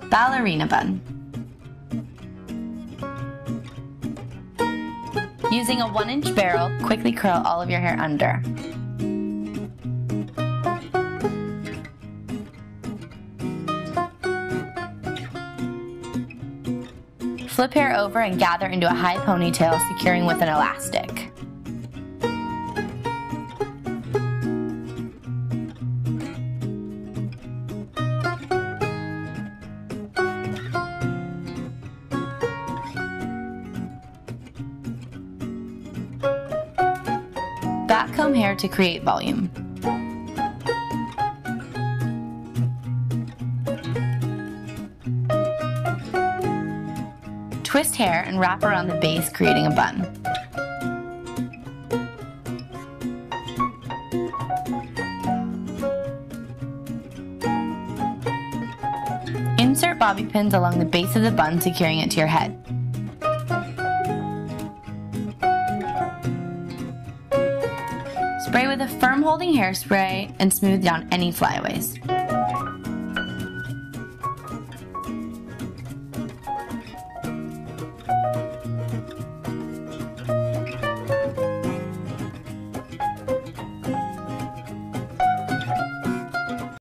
Ballerina bun. Using a 1-inch barrel, quickly curl all of your hair under. Flip hair over and gather into a high ponytail, securing with an elastic. Backcomb hair to create volume. Twist hair and wrap around the base, creating a bun. Insert bobby pins along the base of the bun, securing it to your head. Spray with a firm holding hairspray and smooth down any flyaways.